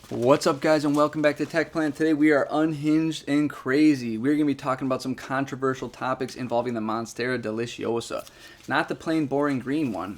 What's up, guys, and welcome back to Tech Plant. Today we are unhinged and crazy. We're going to be talking about some controversial topics involving the Monstera deliciosa. Not the plain boring green one,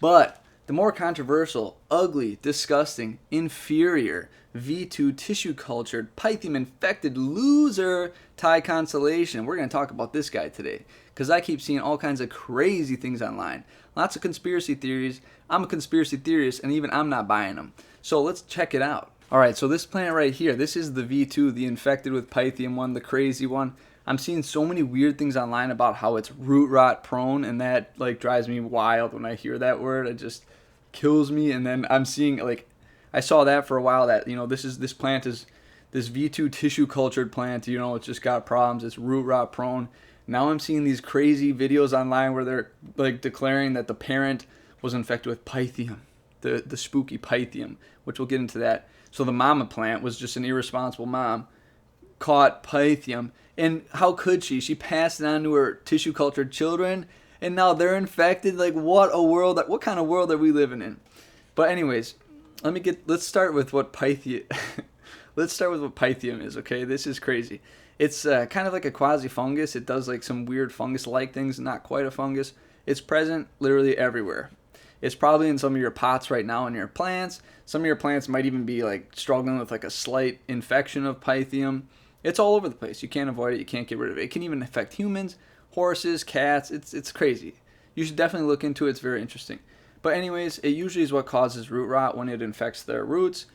but the more controversial, ugly, disgusting, inferior, V2 tissue cultured, Pythium infected loser Thai constellation. We're going to talk about this guy today because I keep seeing all kinds of crazy things online. Lots of conspiracy theories. I'm a conspiracy theorist, and even I'm not buying them. So let's check it out. Alright, so this plant right here, this is the V2, the infected with Pythium one, the crazy one. I'm seeing so many weird things online about how it's root rot prone, and that like drives me wild when I hear that word. It just kills me. And then I'm seeing, like, I saw that for a while, that, you know, this plant is this V2 tissue cultured plant, you know, it's just got problems, it's root rot prone. Now I'm seeing these crazy videos online where they're like declaring that the parent was infected with Pythium, the spooky Pythium, which we'll get into that. So the mama plant was just an irresponsible mom, caught Pythium, and how could she? She passed it on to her tissue cultured children, and now they're infected. Like, what a world! What kind of world are we living in? But anyways, let's start with what Pythium. Let's start with what Pythium is. Okay, this is crazy. It's kind of like a quasi fungus. It does like some weird fungus-like things. Not quite a fungus. It's present literally everywhere. It's probably in some of your pots right now in your plants. Some of your plants might even be like struggling with like a slight infection of Pythium. It's all over the place. You can't avoid it. You can't get rid of it. It can even affect humans, horses, cats. It's crazy. You should definitely look into it. It's very interesting. But anyways, it usually is what causes root rot when it infects their roots.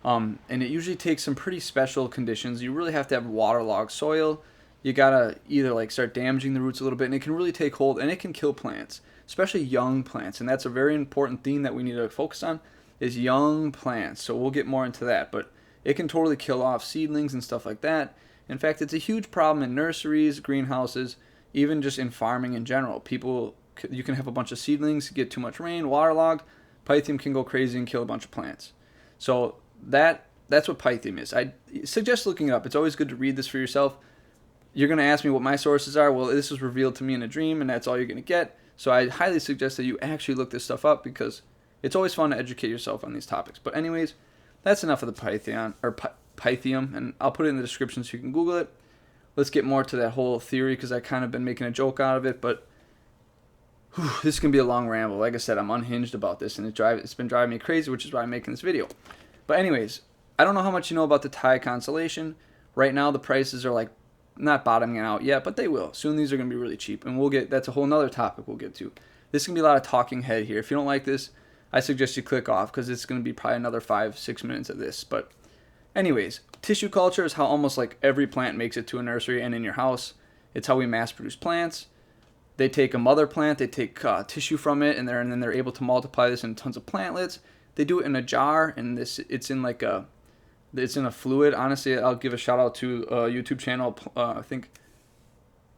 And it usually takes some pretty special conditions. You really have to have waterlogged soil. You gotta either like start damaging the roots a little bit, and it can really take hold, and it can kill plants, especially young plants. And that's a very important theme that we need to focus on, is young plants. So we'll get more into that, but it can totally kill off seedlings and stuff like that. In fact, it's a huge problem in nurseries, greenhouses, even just in farming in general. You can have a bunch of seedlings, get too much rain, waterlogged, Pythium can go crazy and kill a bunch of plants. So that's what Pythium is. I suggest looking it up. It's always good to read this for yourself. You're going to ask me what my sources are. Well, this was revealed to me in a dream, and that's all you're going to get. So I highly suggest that you actually look this stuff up, because it's always fun to educate yourself on these topics. But anyways, that's enough of the Pythium, and I'll put it in the description so you can Google it. Let's get more to that whole theory, because I kind of been making a joke out of it, but this can be a long ramble. Like I said, I'm unhinged about this, and it's been driving me crazy, which is why I'm making this video. But anyways, I don't know how much you know about the Thai constellation. Right now, the prices are like not bottoming out yet, but they will. Soon these are going to be really cheap, and that's a whole nother topic we'll get to. This can be a lot of talking head here. If you don't like this, I suggest you click off, because it's going to be probably another 5-6 minutes of this. But anyways, tissue culture is how almost like every plant makes it to a nursery and in your house. It's how we mass produce plants. They take a mother plant, they take tissue from it, and then they're able to multiply this in tons of plantlets. They do it in a jar, and it's in a fluid. Honestly, I'll give a shout out to a YouTube channel, I think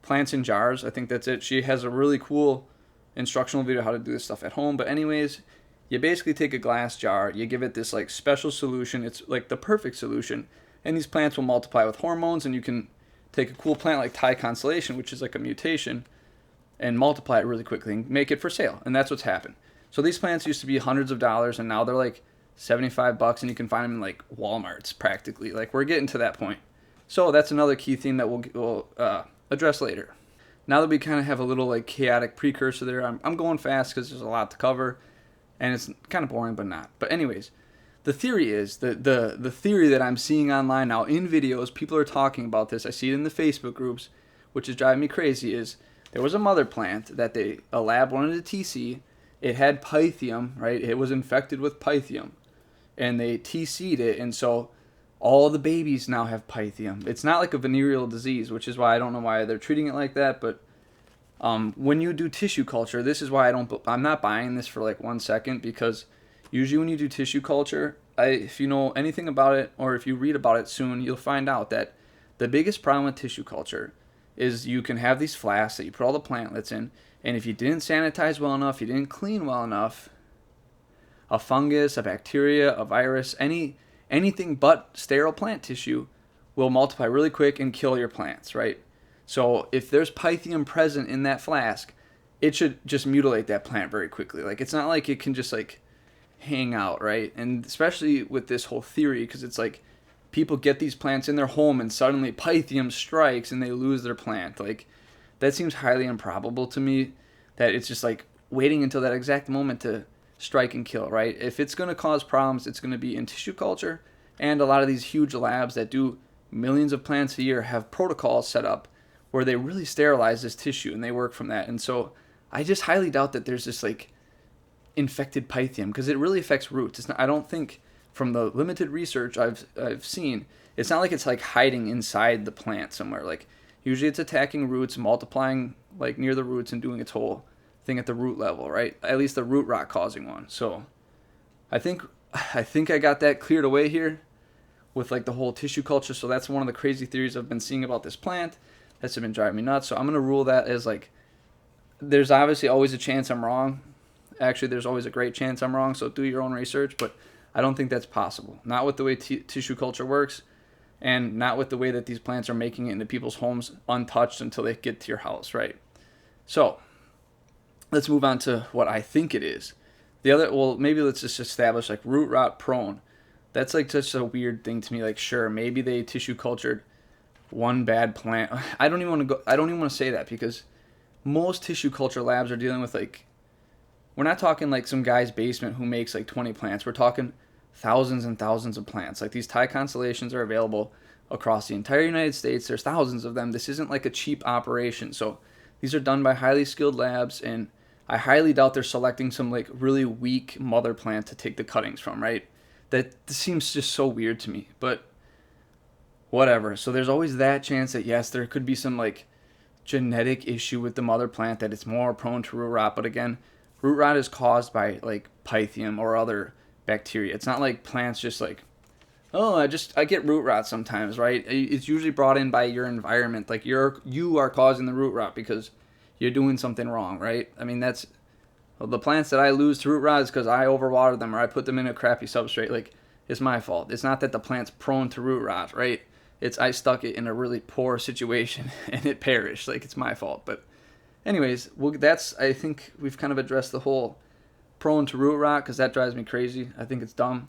Plants in Jars. I think that's it. She has a really cool instructional video how to do this stuff at home. But anyways, you basically take a glass jar, you give it this like special solution. It's like the perfect solution, and these plants will multiply with hormones. And you can take a cool plant like Thai Constellation, which is like a mutation, and multiply it really quickly and make it for sale. And that's what's happened. So these plants used to be hundreds of dollars, and now they're like $75, and you can find them in like Walmarts practically. Like, we're getting to that point. So that's another key theme that we'll address later. Now that we kind of have a little like chaotic precursor there, I'm going fast because there's a lot to cover, and it's kind of boring, but not. But anyways, the theory is the theory that I'm seeing online now in videos. People are talking about this. I see it in the Facebook groups, which is driving me crazy. Is there was a mother plant that a lab wanted to TC. It had Pythium, right? It was infected with Pythium, and they TC'd it, and so all the babies now have Pythium. It's not like a venereal disease, which is why I don't know why they're treating it like that. But when you do tissue culture, this is why I'm not buying this for like 1 second, because usually when you do tissue culture, if you know anything about it, or if you read about it soon, you'll find out that the biggest problem with tissue culture is you can have these flasks that you put all the plantlets in, and if you didn't sanitize well enough, you didn't clean well enough, a fungus, a bacteria, a virus, anything but sterile plant tissue will multiply really quick and kill your plants, right? So if there's Pythium present in that flask, it should just mutilate that plant very quickly. Like, it's not like it can just like hang out, right? And especially with this whole theory, because it's like people get these plants in their home and suddenly Pythium strikes and they lose their plant. Like, that seems highly improbable to me, that it's just like waiting until that exact moment to strike and kill, right? If it's going to cause problems, it's going to be in tissue culture, and a lot of these huge labs that do millions of plants a year have protocols set up where they really sterilize this tissue and they work from that. And so I just highly doubt that there's this like infected Pythium, because it really affects roots. It's not, I don't think, from the limited research I've seen, it's not like it's like hiding inside the plant somewhere. Like, usually it's attacking roots, multiplying like near the roots and doing its whole thing at the root level, right? At least the root rot causing one. So I think I got that cleared away here with like the whole tissue culture. So that's one of the crazy theories I've been seeing about this plant that's been driving me nuts. So I'm going to rule that as like, there's obviously always a chance I'm wrong. Actually, there's always a great chance I'm wrong, so do your own research, but I don't think that's possible. Not with the way tissue culture works, and not with the way that these plants are making it into people's homes untouched until they get to your house, right? So let's move on to what I think it is. Maybe let's just establish like root rot prone. That's like such a weird thing to me. Like, sure, maybe they tissue cultured one bad plant. I don't even want to say that, because most tissue culture labs are dealing with like, we're not talking like some guy's basement who makes like 20 plants. We're talking thousands and thousands of plants. Like, these Thai constellations are available across the entire United States. There's thousands of them. This isn't like a cheap operation. So these are done by highly skilled labs, and I highly doubt they're selecting some like really weak mother plant to take the cuttings from, right? That seems just so weird to me, but whatever. So there's always that chance that yes, there could be some like genetic issue with the mother plant, that it's more prone to root rot. But again, root rot is caused by like Pythium or other bacteria. It's not like plants just like, oh, I get root rot sometimes, right? It's usually brought in by your environment. Like, you are causing the root rot because you're doing something wrong, right? I mean, the plants that I lose to root rot is because I overwater them or I put them in a crappy substrate. Like, it's my fault. It's not that the plant's prone to root rot, right? It's I stuck it in a really poor situation and it perished. Like, it's my fault. But anyways, I think we've kind of addressed the whole prone to root rot, because that drives me crazy. I think it's dumb.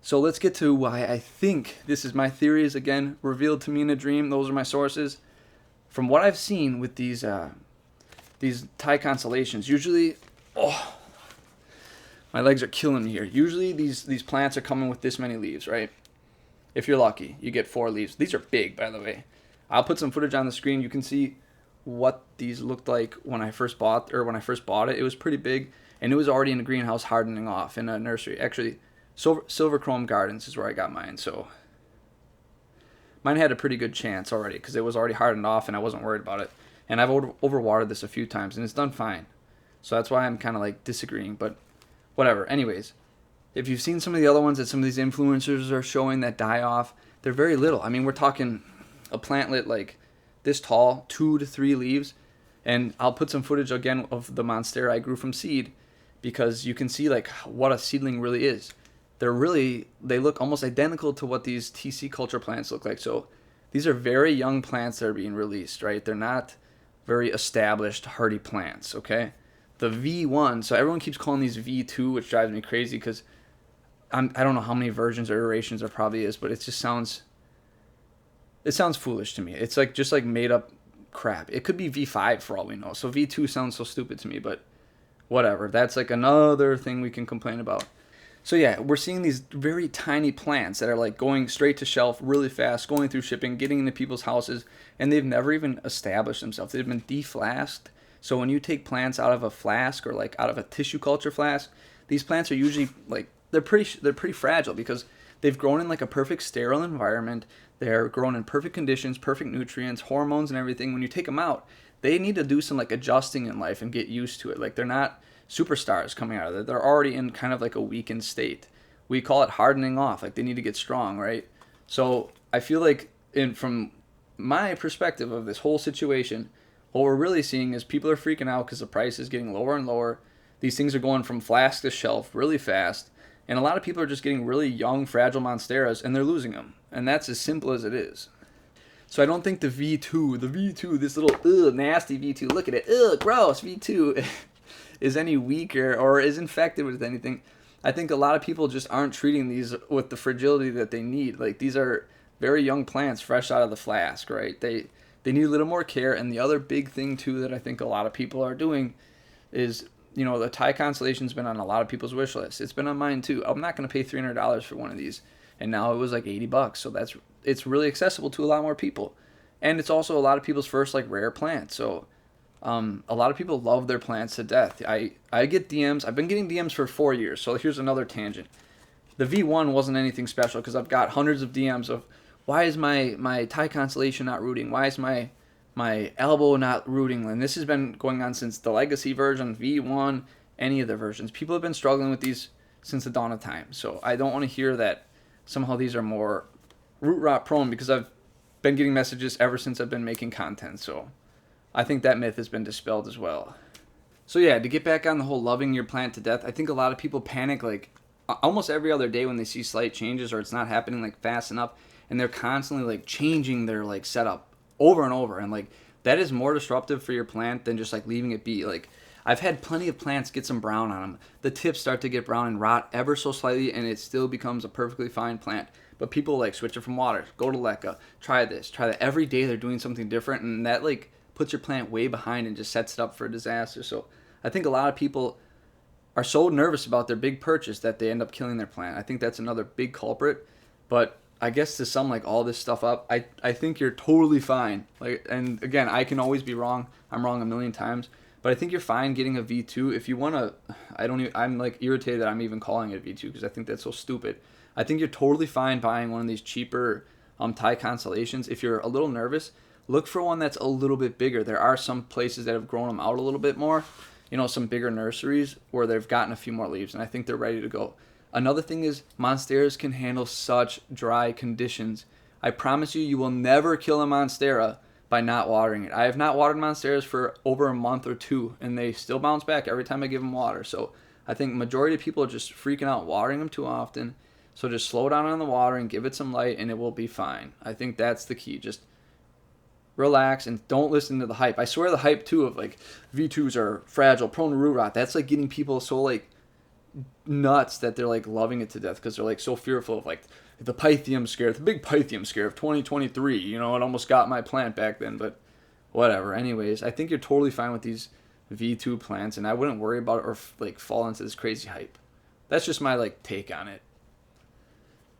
So let's get to why I think this is my theories, again, revealed to me in a dream. Those are my sources. From what I've seen with these Thai constellations, usually, my legs are killing me here. Usually these plants are coming with this many leaves, right? If you're lucky, you get 4 leaves. These are big, by the way. I'll put some footage on the screen. You can see what these looked like when I first bought it. It was pretty big, and it was already in a greenhouse hardening off in a nursery. Actually, Silver Chrome Gardens is where I got mine. So mine had a pretty good chance already, because it was already hardened off and I wasn't worried about it. And I've overwatered this a few times and it's done fine. So that's why I'm kind of like disagreeing, but whatever. Anyways, if you've seen some of the other ones that some of these influencers are showing that die off, they're very little. I mean, we're talking a plantlet like this tall, 2 to 3 leaves. And I'll put some footage again of the Monstera I grew from seed, because you can see like what a seedling really is. They look almost identical to what these TC culture plants look like. So these are very young plants that are being released, right? They're not very established, hardy plants, okay? The V1, so everyone keeps calling these V2, which drives me crazy, because I don't know how many versions or iterations there probably is, but it sounds foolish to me. It's like just like made up crap. It could be V5 for all we know. So V2 sounds so stupid to me, but whatever. That's like another thing we can complain about. So yeah, we're seeing these very tiny plants that are like going straight to shelf really fast, going through shipping, getting into people's houses, and they've never even established themselves. They've been deflasked. So when you take plants out of a flask or like out of a tissue culture flask, these plants are usually like, they're pretty fragile, because they've grown in like a perfect sterile environment. They're grown in perfect conditions, perfect nutrients, hormones and everything. When you take them out, they need to do some like adjusting in life and get used to it. Like, they're not superstars coming out of it. They're already in kind of like a weakened state. We call it hardening off. Like, they need to get strong, right? So I feel like from my perspective of this whole situation, what we're really seeing is people are freaking out because the price is getting lower and lower. These things are going from flask to shelf really fast. And a lot of people are just getting really young, fragile Monsteras, and they're losing them. And that's as simple as it is. So I don't think the V2, this little nasty V2, look at it, gross V2, is any weaker or is infected with anything. I think a lot of people just aren't treating these with the fragility that they need. Like, these are very young plants fresh out of the flask, right? They need a little more care. And the other big thing too that I think a lot of people are doing is, the Thai Constellation's been on a lot of people's wish list. It's been on mine too. I'm not going to pay $300 for one of these, and now it was like $80. So it's really accessible to a lot more people, and it's also a lot of people's first like rare plant. So a lot of people love their plants to death. I get DMs. I've been getting DMs for 4 years. So here's another tangent. The V1 wasn't anything special because I've got hundreds of DMs of why is my Thai Constellation not rooting? Why is my elbow not rooting? And this has been going on since the Legacy version, V1, any of the versions. People have been struggling with these since the dawn of time. So I don't want to hear that somehow these are more root rot prone, because I've been getting messages ever since I've been making content. So I think that myth has been dispelled as well. So yeah, to get back on the whole loving your plant to death, I think a lot of people panic like almost every other day when they see slight changes or it's not happening like fast enough, and they're constantly like changing their like setup over and over, and like that is more disruptive for your plant than just like leaving it be. Like, I've had plenty of plants get some brown on them. The tips start to get brown and rot ever so slightly, and it still becomes a perfectly fine plant. But people like switch it from water, go to leca, try this, try that. Every day they're doing something different, and that like puts your plant way behind and just sets it up for a disaster. So I think a lot of people are so nervous about their big purchase that they end up killing their plant. I think that's another big culprit. But I guess to sum like all this stuff up, I think you're totally fine. Like, and again, I can always be wrong. I'm wrong a million times, but I think you're fine getting a V2 if you want to. I'm like irritated that I'm even calling it a V2 because I think that's so stupid. I think you're totally fine buying one of these cheaper Thai Constellations. If you're a little nervous, look for one that's a little bit bigger. There are some places that have grown them out a little bit more. Some bigger nurseries where they've gotten a few more leaves, and I think they're ready to go. Another thing is Monsteras can handle such dry conditions. I promise you, you will never kill a Monstera by not watering it. I have not watered Monsteras for over a month or two, and they still bounce back every time I give them water. So I think majority of people are just freaking out watering them too often. So just slow down on the water and give it some light, and it will be fine. I think that's the key. Just relax and don't listen to the hype. I swear the hype too of like V2s are fragile, prone to root rot. That's like getting people so like nuts that they're like loving it to death because they're like so fearful of like the Pythium scare, the big Pythium scare of 2023. It almost got my plant back then, but whatever. Anyways, I think you're totally fine with these V2 plants, and I wouldn't worry about it or like fall into this crazy hype. That's just my like take on it.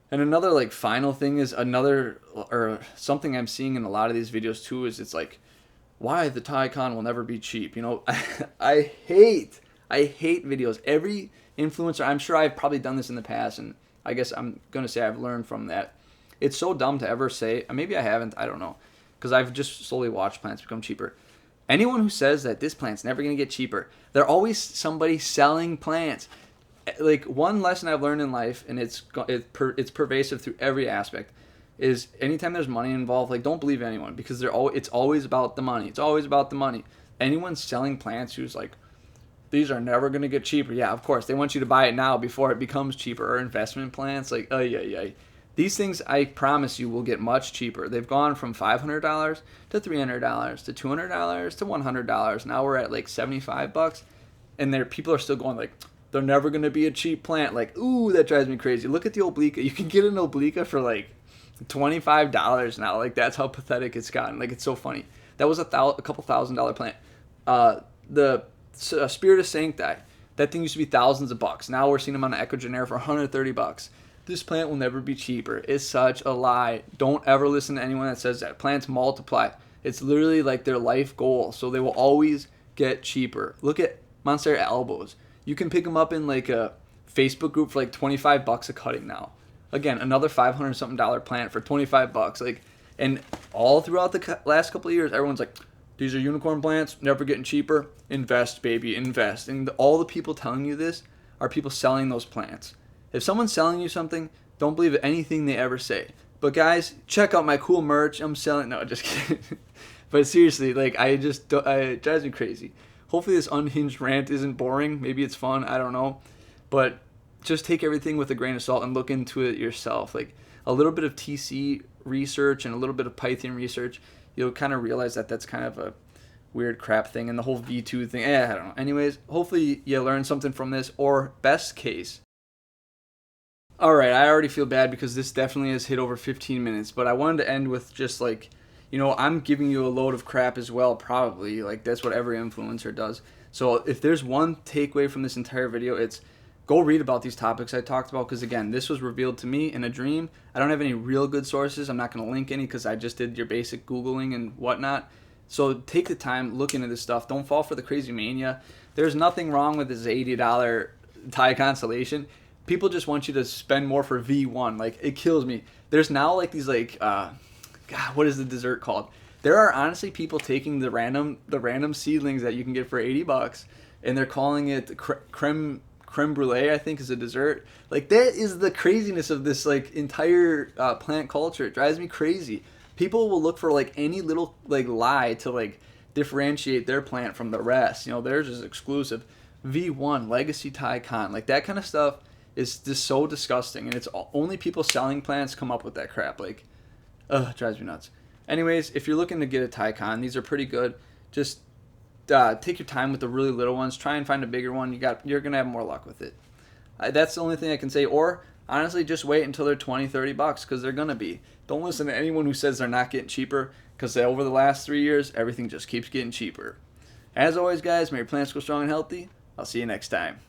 And another like final thing is something I'm seeing in a lot of these videos too is it's like why the Tycon will never be cheap. I hate videos. Every influencer, I'm sure I've probably done this in the past, and I guess I'm going to say I've learned from that. It's so dumb to ever say, maybe I haven't, I don't know, because I've just slowly watched plants become cheaper. Anyone who says that this plant's never going to get cheaper, they're always somebody selling plants. Like, one lesson I've learned in life, and it's pervasive through every aspect, is anytime there's money involved, like, don't believe anyone, because it's always about the money. It's always about the money. Anyone selling plants who's like, these are never going to get cheaper. Yeah, of course. They want you to buy it now before it becomes cheaper. Or investment plants. Like, yeah. These things, I promise you, will get much cheaper. They've gone from $500 to $300 to $200 to $100. Now we're at like $75. And people are still going like, they're never going to be a cheap plant. Like, ooh, that drives me crazy. Look at the Oblique. You can get an Oblique for like $25 now. Like, that's how pathetic it's gotten. Like, it's so funny. That was a couple $1,000 plant. The Spirit of Sancti, that thing used to be thousands of bucks. Now we're seeing them on an Ecogenera for $130. This plant will never be cheaper. It's such a lie. Don't ever listen to anyone that says that. Plants multiply. It's literally like their life goal. So they will always get cheaper. Look at Monstera elbows. You can pick them up in like a Facebook group for like $25 a cutting now. Again, another $500 something plant for $25. Like, and all throughout the last couple of years, everyone's like, these are unicorn plants, never getting cheaper. Invest, baby, invest. And all the people telling you this are people selling those plants. If someone's selling you something, don't believe anything they ever say. But guys, check out my cool merch. I'm selling. No, just kidding. But seriously, like, it drives me crazy. Hopefully this unhinged rant isn't boring. Maybe it's fun. I don't know. But just take everything with a grain of salt and look into it yourself. Like, a little bit of TC research and a little bit of Pythium research, you'll kind of realize that that's kind of a weird crap thing. And the whole V2 thing, I don't know. Anyways, hopefully you learned something from this. Or best case, All right, I already feel bad because this definitely has hit over 15 minutes, but I wanted to end with just like, I'm giving you a load of crap as well, probably. Like, that's what every influencer does. So, if there's one takeaway from this entire video, it's go read about these topics I talked about because, again, this was revealed to me in a dream. I don't have any real good sources. I'm not going to link any because I just did your basic Googling and whatnot. So, take the time, look into this stuff. Don't fall for the crazy mania. There's nothing wrong with this $80 Thai constellation. People just want you to spend more for V1. Like, it kills me. There's now like these like God, what is the dessert called? There are honestly people taking the random seedlings that you can get for $80 and they're calling it creme brulee, I think is a dessert. Like, that is the craziness of this like entire plant culture. It drives me crazy. People will look for like any little like lie to like differentiate their plant from the rest. Theirs is exclusive. V1 legacy Thai con, like that kind of stuff is just so disgusting, and it's only people selling plants come up with that crap. Like, ugh, it drives me nuts. Anyways, if you're looking to get a Tycon, these are pretty good. Just take your time with the really little ones. Try and find a bigger one. You're gonna have more luck with it. That's the only thing I can say. Or honestly, just wait until they're $20-$30 because they're gonna be. Don't listen to anyone who says they're not getting cheaper because over the last 3 years, everything just keeps getting cheaper. As always, guys, may your plants grow strong and healthy. I'll see you next time.